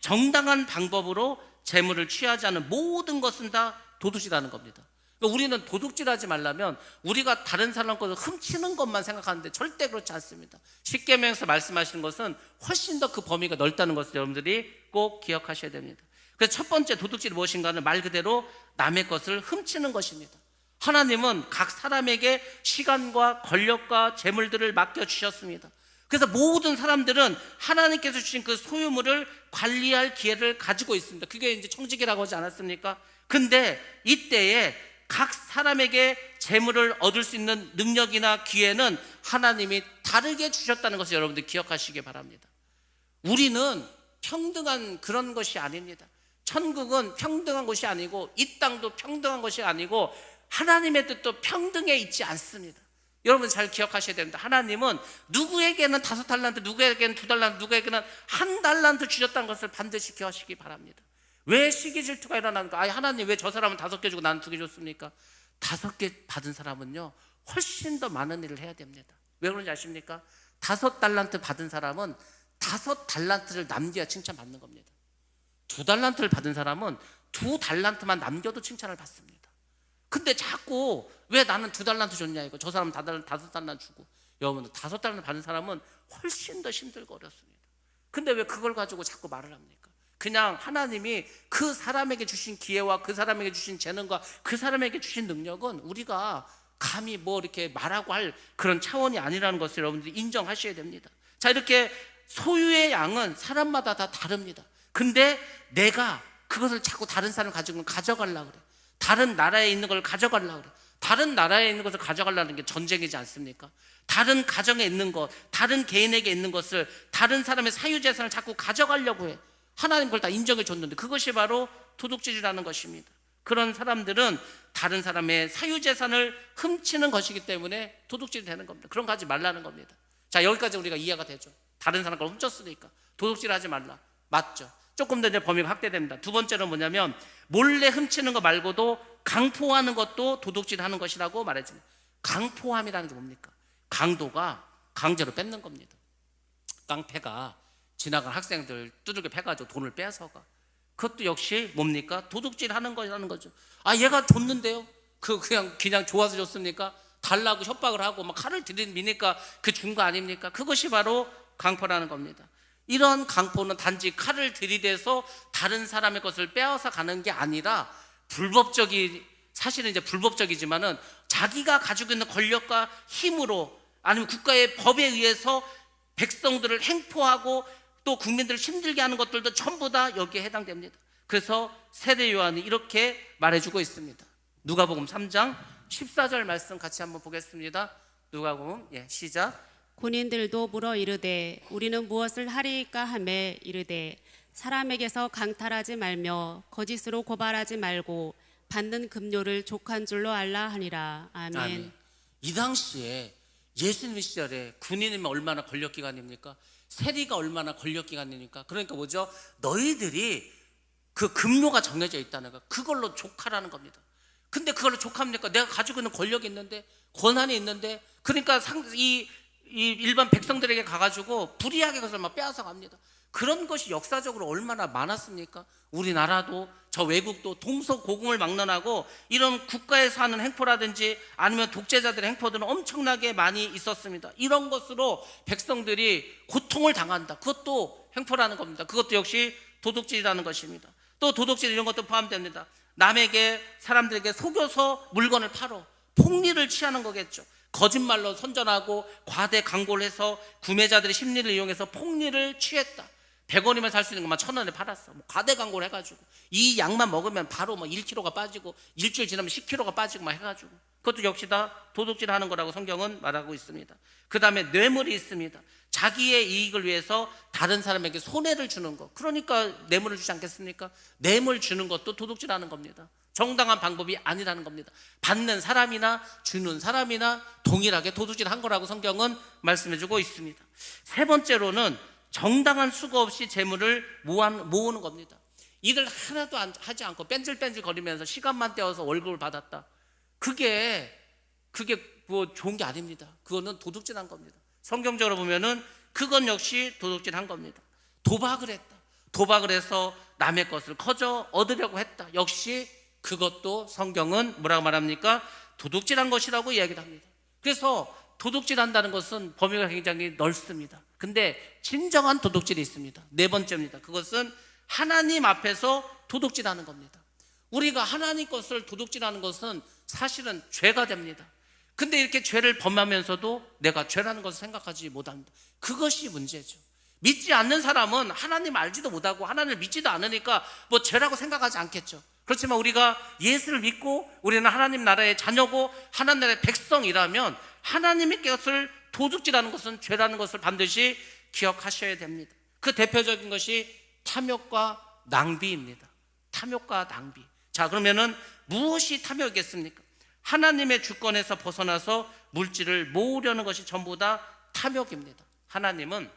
정당한 방법으로 재물을 취하지 않은 모든 것은 다 도둑질하는 겁니다. 그러니까 우리는 도둑질하지 말라면 우리가 다른 사람 것을 훔치는 것만 생각하는데 절대 그렇지 않습니다. 십계명에서 말씀하시는 것은 훨씬 더 그 범위가 넓다는 것을 여러분들이 꼭 기억하셔야 됩니다. 그래서 첫 번째 도둑질이 무엇인가는 말 그대로 남의 것을 훔치는 것입니다. 하나님은 각 사람에게 시간과 권력과 재물들을 맡겨주셨습니다. 그래서 모든 사람들은 하나님께서 주신 그 소유물을 관리할 기회를 가지고 있습니다. 그게 이제 청지기라고 하지 않았습니까? 근데 이때에 각 사람에게 재물을 얻을 수 있는 능력이나 기회는 하나님이 다르게 주셨다는 것을 여러분들 기억하시기 바랍니다. 우리는 평등한 그런 것이 아닙니다. 천국은 평등한 곳이 아니고 이 땅도 평등한 것이 아니고 하나님의 뜻도 평등해 있지 않습니다. 여러분 잘 기억하셔야 됩니다. 하나님은 누구에게는 5달란트, 누구에게는 2달란트, 누구에게는 1달란트 주셨다는 것을 반드시 기억하시기 바랍니다. 왜 시기 질투가 일어나는가? 하나님 왜 저 사람은 5개 주고 나는 2개 줬습니까? 5개 받은 사람은요 훨씬 더 많은 일을 해야 됩니다. 왜 그런지 아십니까? 5달란트 받은 사람은 5달란트를 남겨야 칭찬받는 겁니다. 2달란트를 받은 사람은 2달란트만 남겨도 칭찬을 받습니다. 근데 자꾸 왜 나는 2달란트 줬냐 이거, 저 사람은 5달란트 주고. 여러분들 5달란트 받은 사람은 훨씬 더 힘들고 어렵습니다. 근데 왜 그걸 가지고 자꾸 말을 합니까? 그냥 하나님이 그 사람에게 주신 기회와 그 사람에게 주신 재능과 그 사람에게 주신 능력은 우리가 감히 뭐 이렇게 말하고 할 그런 차원이 아니라는 것을 여러분들이 인정하셔야 됩니다. 자, 이렇게 소유의 양은 사람마다 다 다릅니다. 근데 내가 그것을 자꾸 다른 사람 가지고 가져가려고 그래. 다른 나라에 있는 걸 가져가려고 그래. 다른 나라에 있는 것을 가져가려는 게 전쟁이지 않습니까? 다른 가정에 있는 것, 다른 개인에게 있는 것을, 다른 사람의 사유재산을 자꾸 가져가려고 해. 하나님 그걸 다 인정해 줬는데 그것이 바로 도둑질이라는 것입니다. 그런 사람들은 다른 사람의 사유재산을 훔치는 것이기 때문에 도둑질이 되는 겁니다. 그런 거 하지 말라는 겁니다. 자, 여기까지 우리가 이해가 되죠. 다른 사람 걸 훔쳤으니까 도둑질 하지 말라. 맞죠? 조금 더 이제 범위가 확대됩니다. 두 번째는 뭐냐면 몰래 훔치는 거 말고도 강포하는 것도 도둑질하는 것이라고 말했습니다. 강포함이라는 게 뭡니까? 강도가 강제로 뺏는 겁니다. 깡패가 지나간 학생들 두들겨 패가지고 돈을 뺏어가. 그것도 역시 뭡니까? 도둑질하는 거라는 거죠. 얘가 줬는데요. 그냥 좋아서 줬습니까? 달라고 협박을 하고 막 칼을 들이미니까 그 준 거 아닙니까? 그것이 바로 강포라는 겁니다. 이런 강포는 단지 칼을 들이대서 다른 사람의 것을 빼앗아 가는 게 아니라 사실은 이제 불법적이지만은 자기가 가지고 있는 권력과 힘으로 아니면 국가의 법에 의해서 백성들을 행포하고 또 국민들을 힘들게 하는 것들도 전부 다 여기에 해당됩니다. 그래서 세례 요한이 이렇게 말해주고 있습니다. 누가복음 3장 14절 말씀 같이 한번 보겠습니다. 누가복음 시작. 군인들도 물어 이르되 우리는 무엇을 하리이까 하매 이르되 사람에게서 강탈하지 말며 거짓으로 고발하지 말고 받는 급료를 족한 줄로 알라 하니라. 아멘. 아멘. 이 당시에 예수님 시절에 군인이면 얼마나 권력기관입니까? 세리가 얼마나 권력기관입니까? 그러니까 뭐죠? 너희들이 그 급료가 정해져 있다는 거, 그걸로 족하라는 겁니다. 근데 그걸로 족합니까? 내가 가지고 있는 권력이 있는데, 권한이 있는데, 그러니까 이 일반 백성들에게 가가지고 불이하게 그것을 막 빼앗아 갑니다. 그런 것이 역사적으로 얼마나 많았습니까? 우리나라도 저 외국도 동서고금을 막론하고 이런 국가에서 하는 행포라든지 아니면 독재자들의 행포들은 엄청나게 많이 있었습니다. 이런 것으로 백성들이 고통을 당한다. 그것도 행포라는 겁니다. 그것도 역시 도둑질이라는 것입니다. 또 도둑질 이런 것도 포함됩니다. 남에게 사람들에게 속여서 물건을 팔어 폭리를 취하는 거겠죠. 거짓말로 선전하고 과대 광고를 해서 구매자들의 심리를 이용해서 폭리를 취했다. 100원이면 살 수 있는 것만 1000원에 팔았어. 뭐 과대 광고를 해가지고 이 약만 먹으면 바로 뭐 1kg가 빠지고 일주일 지나면 10kg가 빠지고 막 해가지고 그것도 역시 다 도둑질하는 거라고 성경은 말하고 있습니다. 그 다음에 뇌물이 있습니다. 자기의 이익을 위해서 다른 사람에게 손해를 주는 거. 그러니까 뇌물을 주지 않겠습니까? 뇌물 주는 것도 도둑질하는 겁니다. 정당한 방법이 아니라는 겁니다. 받는 사람이나 주는 사람이나 동일하게 도둑질한 거라고 성경은 말씀해주고 있습니다. 세 번째로는 정당한 수고 없이 재물을 모으는 겁니다. 일을 하나도 하지 않고 뺀질뺀질 거리면서 시간만 떼어서 월급을 받았다. 그게 뭐 좋은 게 아닙니다. 그거는 도둑질한 겁니다. 성경적으로 보면은 그건 역시 도둑질한 겁니다. 도박을 했다. 도박을 해서 남의 것을 커져 얻으려고 했다. 역시 그것도 성경은 뭐라고 말합니까? 도둑질한 것이라고 이야기를 합니다. 그래서 도둑질한다는 것은 범위가 굉장히 넓습니다. 근데 진정한 도둑질이 있습니다. 네 번째입니다. 그것은 하나님 앞에서 도둑질하는 겁니다. 우리가 하나님 것을 도둑질하는 것은 사실은 죄가 됩니다. 근데 이렇게 죄를 범하면서도 내가 죄라는 것을 생각하지 못합니다. 그것이 문제죠. 믿지 않는 사람은 하나님 알지도 못하고 하나님을 믿지도 않으니까 뭐 죄라고 생각하지 않겠죠. 그렇지만 우리가 예수를 믿고 우리는 하나님 나라의 자녀고 하나님 나라의 백성이라면 하나님의 것을 도둑질하는 것은 죄라는 것을 반드시 기억하셔야 됩니다. 그 대표적인 것이 탐욕과 낭비입니다. 탐욕과 낭비. 자, 그러면은 무엇이 탐욕이겠습니까? 하나님의 주권에서 벗어나서 물질을 모으려는 것이 전부 다 탐욕입니다. 하나님은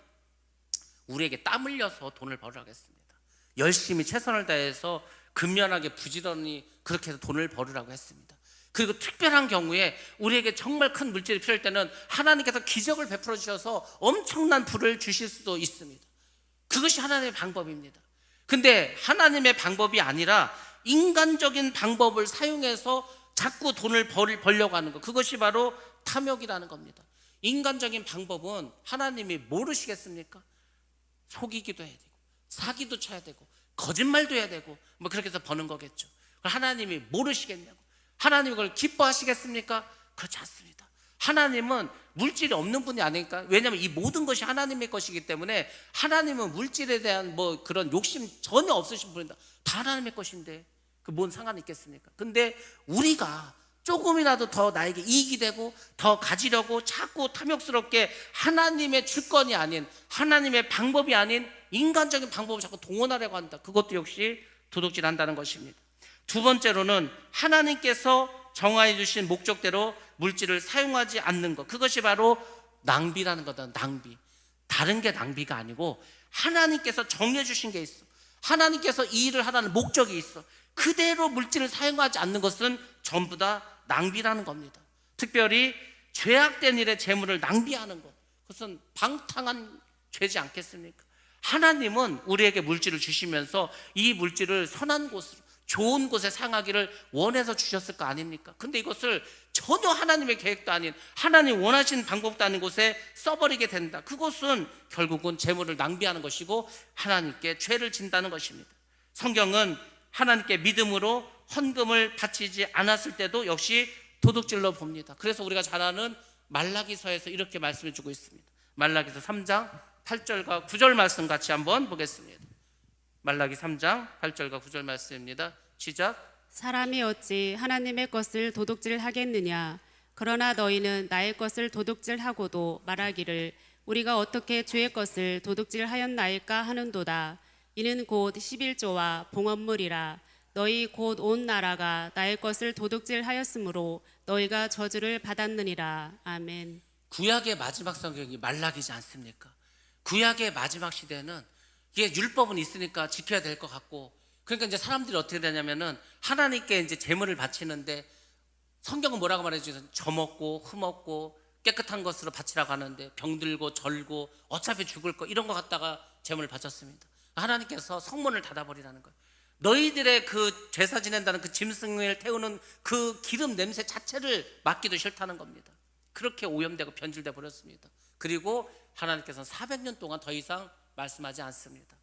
우리에게 땀 흘려서 돈을 벌으라고 했습니다. 열심히 최선을 다해서 근면하게 부지런히 그렇게 해서 돈을 벌으라고 했습니다. 그리고 특별한 경우에 우리에게 정말 큰 물질이 필요할 때는 하나님께서 기적을 베풀어 주셔서 엄청난 부를 주실 수도 있습니다. 그것이 하나님의 방법입니다. 근데 하나님의 방법이 아니라 인간적인 방법을 사용해서 자꾸 돈을 벌려고 하는 것, 그것이 바로 탐욕이라는 겁니다. 인간적인 방법은 하나님이 모르시겠습니까? 속이기도 해야 되고 사기도 쳐야 되고 거짓말도 해야 되고 뭐 그렇게 해서 버는 거겠죠. 하나님이 모르시겠냐고. 하나님이 그걸 기뻐하시겠습니까? 그렇지 않습니다. 하나님은 물질이 없는 분이 아니니까. 왜냐하면 이 모든 것이 하나님의 것이기 때문에 하나님은 물질에 대한 뭐 그런 욕심 전혀 없으신 분이다. 다 하나님의 것인데 그 뭔 상관이 있겠습니까? 근데 우리가 조금이라도 더 나에게 이익이 되고 더 가지려고 자꾸 탐욕스럽게 하나님의 주권이 아닌 하나님의 방법이 아닌 인간적인 방법을 자꾸 동원하려고 한다. 그것도 역시 도둑질한다는 것입니다. 두 번째로는 하나님께서 정하여 주신 목적대로 물질을 사용하지 않는 것, 그것이 바로 낭비라는 거다. 낭비. 다른 게 낭비가 아니고 하나님께서 정해 주신 게 있어. 하나님께서 이 일을 하라는 목적이 있어. 그대로 물질을 사용하지 않는 것은 전부 다 낭비라는 겁니다. 특별히 죄악된 일에 재물을 낭비하는 것, 그것은 방탕한 죄지 않겠습니까? 하나님은 우리에게 물질을 주시면서 이 물질을 선한 곳으로 좋은 곳에 사용하기를 원해서 주셨을 거 아닙니까? 근데 이것을 전혀 하나님의 계획도 아닌 하나님 원하신 방법도 아닌 곳에 써버리게 된다. 그것은 결국은 재물을 낭비하는 것이고 하나님께 죄를 진다는 것입니다. 성경은 하나님께 믿음으로 헌금을 바치지 않았을 때도 역시 도둑질로 봅니다. 그래서 우리가 잘 아는 말라기서에서 이렇게 말씀해 주고 있습니다. 말라기서 3장 8절과 9절 말씀 같이 한번 보겠습니다. 말라기 3장 8절과 9절 말씀입니다. 시작. 사람이 어찌 하나님의 것을 도둑질하겠느냐? 그러나 너희는 나의 것을 도둑질하고도 말하기를 우리가 어떻게 주의 것을 도둑질하였나이까 하는도다. 이는 곧 11조와 봉헌물이라. 너희 곧 온 나라가 나의 것을 도둑질하였으므로 너희가 저주를 받았느니라. 아멘. 구약의 마지막 성경이 말라기지 않습니까? 구약의 마지막 시대는 이게 율법은 있으니까 지켜야 될 것 같고, 그러니까 이제 사람들이 어떻게 되냐면은 하나님께 이제 제물을 바치는데, 성경은 뭐라고 말해주죠? 저먹고 흠없고 깨끗한 것으로 바치라고 하는데 병들고 절고 어차피 죽을 거 이런 거 갖다가 제물을 바쳤습니다. 하나님께서 성문을 닫아버리라는 거예요. 너희들의 그 제사 지낸다는 그 짐승을 태우는 그 기름 냄새 자체를 맡기도 싫다는 겁니다. 그렇게 오염되고 변질돼 버렸습니다. 그리고 하나님께서는 400년 동안 더 이상 말씀하지 않습니다.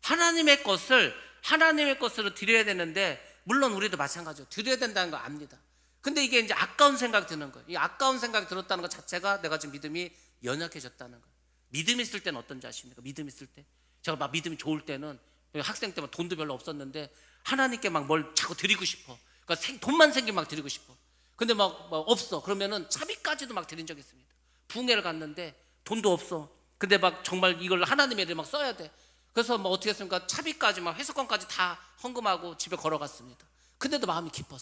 하나님의 것으로 드려야 되는데, 물론 우리도 마찬가지로 드려야 된다는 거 압니다. 근데 이게 이제 아까운 생각이 드는 거예요. 이 아까운 생각이 들었다는 것 자체가 내가 지금 믿음이 연약해졌다는 거예요. 믿음 있을 때는 어떤지 아십니까? 믿음 있을 때, 제가 막 믿음이 좋을 때는, 학생 때만 돈도 별로 없었는데 하나님께 막 뭘 자꾸 드리고 싶어. 그러니까 돈만 생기면 막 드리고 싶어. 근데 막 없어. 그러면은 차비까지도 막 드린 적이 있습니다. 부흥회를 갔는데 돈도 없어. 근데 막 정말 이걸 하나님의 일에 막 써야 돼. 그래서 뭐 어떻게 했습니까? 차비까지 막 회수권까지 다 헌금하고 집에 걸어갔습니다. 근데도 마음이 기뻤어.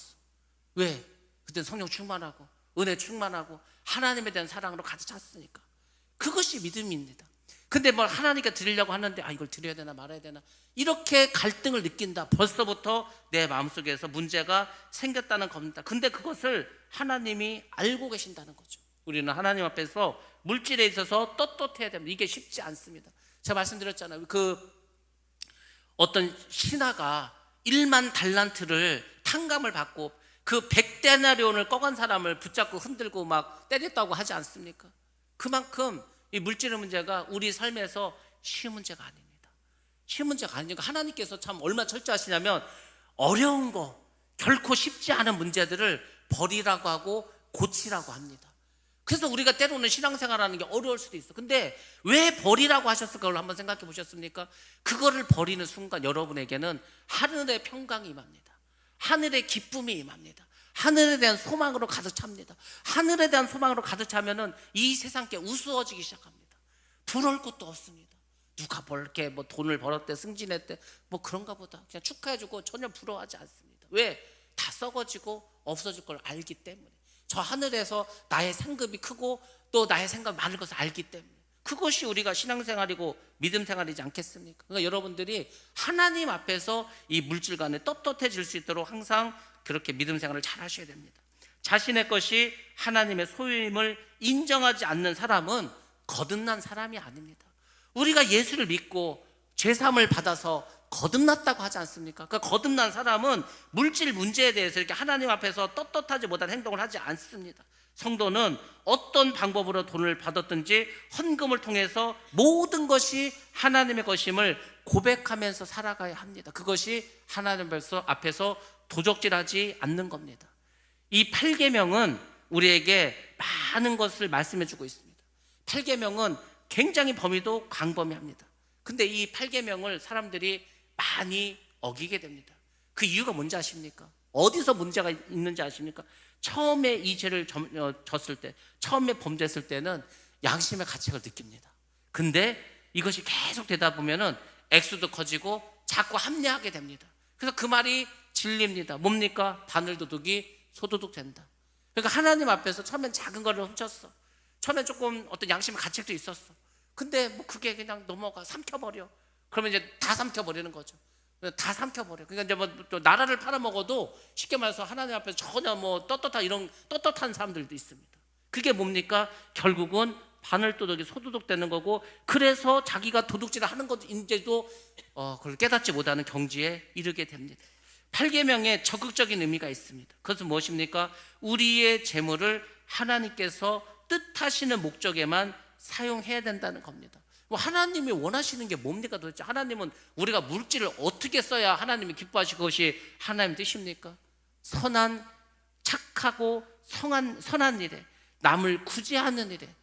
왜? 그때 성령 충만하고 은혜 충만하고 하나님에 대한 사랑으로 가득 찼으니까. 그것이 믿음입니다. 근데 뭘 하나님께 드리려고 하는데, 이걸 드려야 되나 말아야 되나, 이렇게 갈등을 느낀다. 벌써부터 내 마음속에서 문제가 생겼다는 겁니다. 근데 그것을 하나님이 알고 계신다는 거죠. 우리는 하나님 앞에서 물질에 있어서 떳떳해야 됩니다. 이게 쉽지 않습니다. 제가 말씀드렸잖아요. 그 어떤 신하가 1만 달란트를 탕감을 받고 그 100데나리온을 꺼간 사람을 붙잡고 흔들고 막 때렸다고 하지 않습니까? 그만큼 이 물질의 문제가 우리 삶에서 쉬운 문제가 아닙니다. 쉬운 문제가 아니니까 하나님께서 참 얼마나 철저하시냐면, 어려운 거, 결코 쉽지 않은 문제들을 버리라고 하고 고치라고 합니다. 그래서 우리가 때로는 신앙생활하는 게 어려울 수도 있어. 근데 왜 버리라고 하셨을까를 한번 생각해 보셨습니까? 그거를 버리는 순간 여러분에게는 하늘의 평강이 임합니다. 하늘의 기쁨이 임합니다. 하늘에 대한 소망으로 가득 찹니다. 하늘에 대한 소망으로 가득 차면은 이 세상께 우스워지기 시작합니다. 부러울 것도 없습니다. 누가 이렇게 뭐 돈을 벌었대, 승진했대, 뭐 그런가 보다 그냥 축하해주고 전혀 부러워하지 않습니다. 왜? 다 썩어지고 없어질 걸 알기 때문에. 저 하늘에서 나의 상급이 크고 또 나의 생각이 많을 것을 알기 때문에. 그것이 우리가 신앙생활이고 믿음생활이지 않겠습니까? 그러니까 여러분들이 하나님 앞에서 이 물질간에 떳떳해질 수 있도록 항상 그렇게 믿음생활을 잘 하셔야 됩니다. 자신의 것이 하나님의 소유임을 인정하지 않는 사람은 거듭난 사람이 아닙니다. 우리가 예수를 믿고 죄사함을 받아서 거듭났다고 하지 않습니까? 그러니까 거듭난 사람은 물질 문제에 대해서 이렇게 하나님 앞에서 떳떳하지 못한 행동을 하지 않습니다. 성도는 어떤 방법으로 돈을 받았든지 헌금을 통해서 모든 것이 하나님의 것임을 고백하면서 살아가야 합니다. 그것이 하나님 앞에서 도적질하지 않는 겁니다. 이 8계명은 우리에게 많은 것을 말씀해 주고 있습니다. 8계명은 굉장히 범위도 광범위합니다. 근데 이 8계명을 사람들이 많이 어기게 됩니다. 그 이유가 뭔지 아십니까? 어디서 문제가 있는지 아십니까? 처음에 이 죄를 졌을 때, 처음에 범죄했을 때는 양심의 가책을 느낍니다. 근데 이것이 계속 되다 보면은 액수도 커지고 자꾸 합리하게 됩니다. 그래서 그 말이 진리입니다. 뭡니까? 바늘도둑이 소도둑 된다. 그러니까 하나님 앞에서 처음엔 작은 거를 훔쳤어. 처음엔 조금 어떤 양심의 가책도 있었어. 근데 뭐 그게 그냥 넘어가, 삼켜버려. 그러면 이제 다 삼켜버리는 거죠. 다 삼켜버려. 그러니까 이제 뭐 또 나라를 팔아먹어도 쉽게 말해서 하나님 앞에서 전혀 뭐 이런 떳떳한 사람들도 있습니다. 그게 뭡니까? 결국은 바늘도둑이 소도둑 되는 거고, 그래서 자기가 도둑질을 하는 것인데도 그걸 깨닫지 못하는 경지에 이르게 됩니다. 8계명에 적극적인 의미가 있습니다. 그것은 무엇입니까? 우리의 재물을 하나님께서 뜻하시는 목적에만 사용해야 된다는 겁니다. 하나님이 원하시는 게 뭡니까 도대체? 하나님은 우리가 물질을 어떻게 써야 하나님이 기뻐하실 것이 하나님 뜻입니까? 선한, 착하고 선한 일에, 남을 구제하는 일에,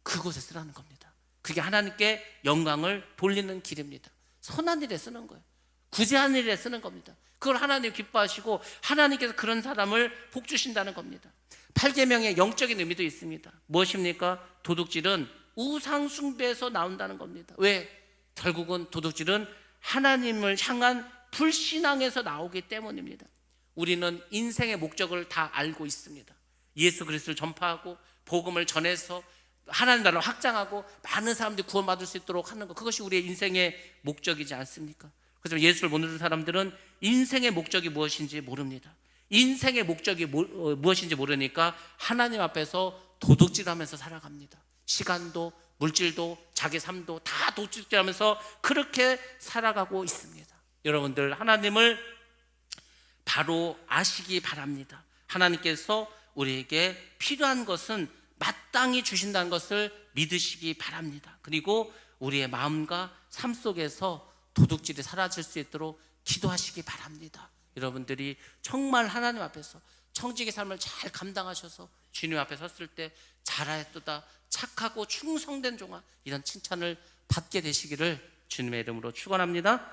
그곳에 쓰라는 겁니다. 그게 하나님께 영광을 돌리는 길입니다. 선한 일에 쓰는 거예요. 구제하는 일에 쓰는 겁니다. 그걸 하나님 기뻐하시고 하나님께서 그런 사람을 복 주신다는 겁니다. 8계명의 영적인 의미도 있습니다. 무엇입니까? 도둑질은 우상 숭배에서 나온다는 겁니다. 왜? 결국은 도둑질은 하나님을 향한 불신앙에서 나오기 때문입니다. 우리는 인생의 목적을 다 알고 있습니다. 예수 그리스도를 전파하고 복음을 전해서 하나님 나라를 확장하고 많은 사람들이 구원받을 수 있도록 하는 것, 그것이 우리의 인생의 목적이지 않습니까? 그래서 예수를 못 믿는 사람들은 인생의 목적이 무엇인지 모릅니다. 인생의 목적이 무엇인지 모르니까 하나님 앞에서 도둑질하면서 살아갑니다. 시간도 물질도 자기 삶도 다 도둑질하면서 그렇게 살아가고 있습니다. 여러분들, 하나님을 바로 아시기 바랍니다. 하나님께서 우리에게 필요한 것은 마땅히 주신다는 것을 믿으시기 바랍니다. 그리고 우리의 마음과 삶 속에서 도둑질이 사라질 수 있도록 기도하시기 바랍니다. 여러분들이 정말 하나님 앞에서 청지기 삶을 잘 감당하셔서 주님 앞에 섰을 때 잘하였도다, 착하고 충성된 종아, 이런 칭찬을 받게 되시기를 주님의 이름으로 축원합니다.